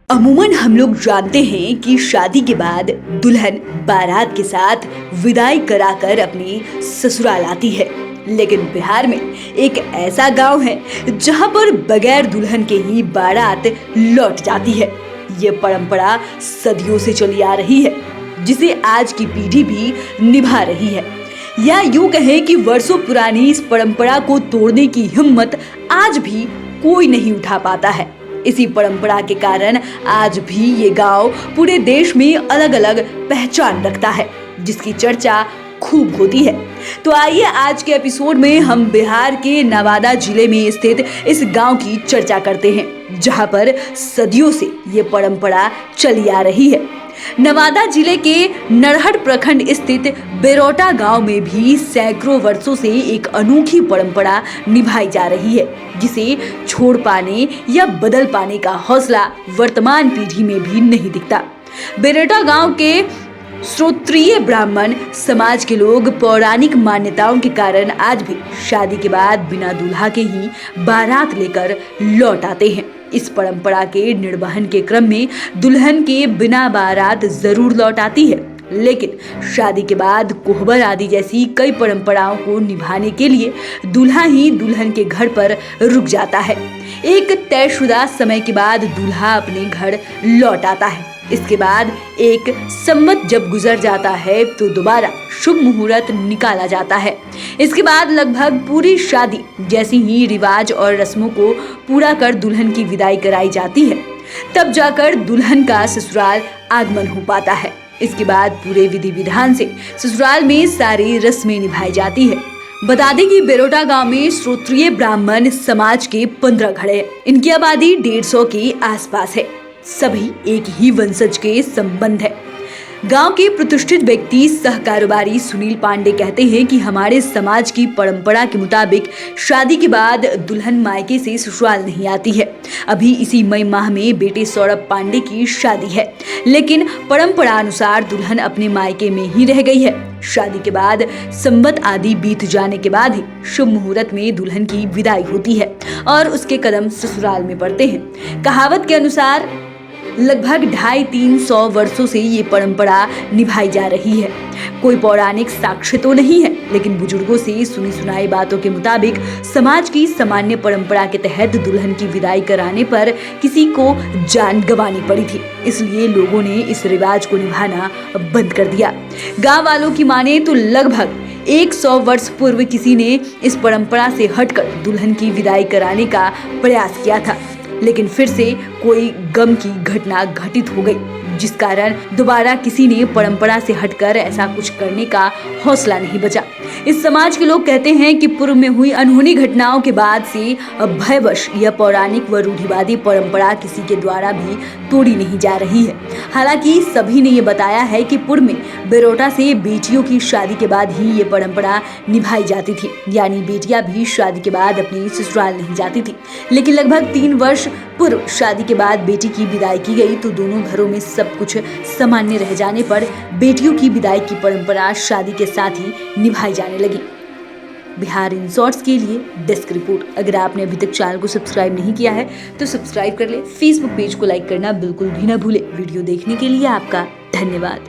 अमूमन हम लोग जानते हैं कि शादी के बाद दुल्हन बारात के साथ विदाई कराकर अपनी ससुराल आती है। लेकिन बिहार में एक ऐसा गांव है जहां पर बगैर दुल्हन के ही बारात लौट जाती है। ये परंपरा सदियों से चली आ रही है, जिसे आज की पीढ़ी भी निभा रही है। या यूं कहें कि वर्षों पुरानी इस परंपरा को तोड़ने की हिम्मत आज भी कोई नहीं उठा पाता है। इसी परंपरा के कारण आज भी ये गांव पूरे देश में अलग अलग पहचान रखता है, जिसकी चर्चा खूब होती है। तो आइए आज के एपिसोड में हम बिहार के नवादा जिले में स्थित इस गांव की चर्चा करते हैं, जहां पर सदियों से ये परंपरा चली आ रही है। नवादा जिले के नरहट प्रखंड स्थित बेरोटा गांव में भी सैकड़ों वर्षों से एक अनोखी परंपरा निभाई जा रही है, जिसे छोड़ पाने या बदल पाने का हौसला वर्तमान पीढ़ी में भी नहीं दिखता। बेरोटा गांव के श्रोत्रिय ब्राह्मण समाज के लोग पौराणिक मान्यताओं के कारण आज भी शादी के बाद बिना दूल्हा के ही बारात लेकर लौट आते हैं। इस परंपरा के निर्वहन के क्रम में दुल्हन के बिना बारात जरूर लौट आती है, लेकिन शादी के बाद कोहबर आदि जैसी कई परंपराओं को निभाने के लिए दूल्हा ही दुल्हन के घर पर रुक जाता है। एक तयशुदा समय के बाद दूल्हा अपने घर लौट आता है। इसके बाद एक संवत जब गुजर जाता है तो दोबारा शुभ मुहूर्त निकाला जाता है। इसके बाद लगभग पूरी शादी जैसी ही रिवाज और रस्मों को पूरा कर दुल्हन की विदाई कराई जाती है। तब जाकर दुल्हन का ससुराल आगमन हो पाता है। इसके बाद पूरे विधि विधान से ससुराल में सारी रस्में निभाई जाती है। बता दें कि बेरोटा गांव में श्रोत्रिय ब्राह्मण समाज के 15 घर हैं। इनकी आबादी 150 के आसपास है। सभी एक ही वंशज के संबंध है। गांव के प्रतिष्ठित व्यक्ति सह कारोबारी सुनील पांडे कहते हैं कि हमारे समाज की परंपरा के मुताबिक शादी के बाद दुल्हन मायके से ससुराल नहीं आती है। अभी इसी मई माह में बेटे सौरभ पांडे की शादी है, लेकिन परंपरा अनुसार दुल्हन अपने मायके में ही रह गई है। शादी के बाद संवत आदि बीत जाने के बाद ही शुभ मुहूर्त में दुल्हन की विदाई होती है और उसके कदम ससुराल में पड़ते हैं। कहावत के अनुसार लगभग 250-300 वर्षों से ये परंपरा निभाई जा रही है। कोई पौराणिक साक्ष्य तो नहीं है, लेकिन बुजुर्गों से सुनी सुनाई बातों के मुताबिक समाज की सामान्य परंपरा के तहत दुल्हन की विदाई कराने पर किसी को जान गंवानी पड़ी थी, इसलिए लोगों ने इस रिवाज को निभाना बंद कर दिया। गांव वालों की माने तो लगभग 100 वर्ष पूर्व किसी ने इस परंपरा से हटकर दुल्हन की विदाई कराने का प्रयास किया था, लेकिन फिर से कोई गम की घटना घटित हो गई, जिस कारण दोबारा किसी ने परंपरा से हटकर ऐसा कुछ करने का हौसला नहीं बचा। इस समाज के लोग कहते हैं कि पूर्व में हुई अनहोनी घटनाओं के बाद से भयवश यह पौराणिक व रूढ़िवादी परंपरा किसी के द्वारा भी तोड़ी नहीं जा रही है। हालांकि सभी ने ये बताया है कि पूर्व में बेरोटा से बेटियों की शादी के बाद ही ये परंपरा निभाई जाती थी, यानी बेटियां भी शादी के बाद अपनी ससुराल नहीं जाती थी। लेकिन लगभग 3 वर्ष पूर्व शादी के बाद बेटी की विदाई की गई तो दोनों घरों में सब कुछ सामान्य रह जाने पर बेटियों की विदाई की परंपरा शादी के साथ ही निभाई जाने लगी। बिहार इन शॉर्ट्स के लिए डेस्क रिपोर्ट। अगर आपने अभी तक चैनल को सब्सक्राइब नहीं किया है तो सब्सक्राइब कर ले। फेसबुक पेज को लाइक करना बिल्कुल भी ना भूले। वीडियो देखने के लिए आपका धन्यवाद।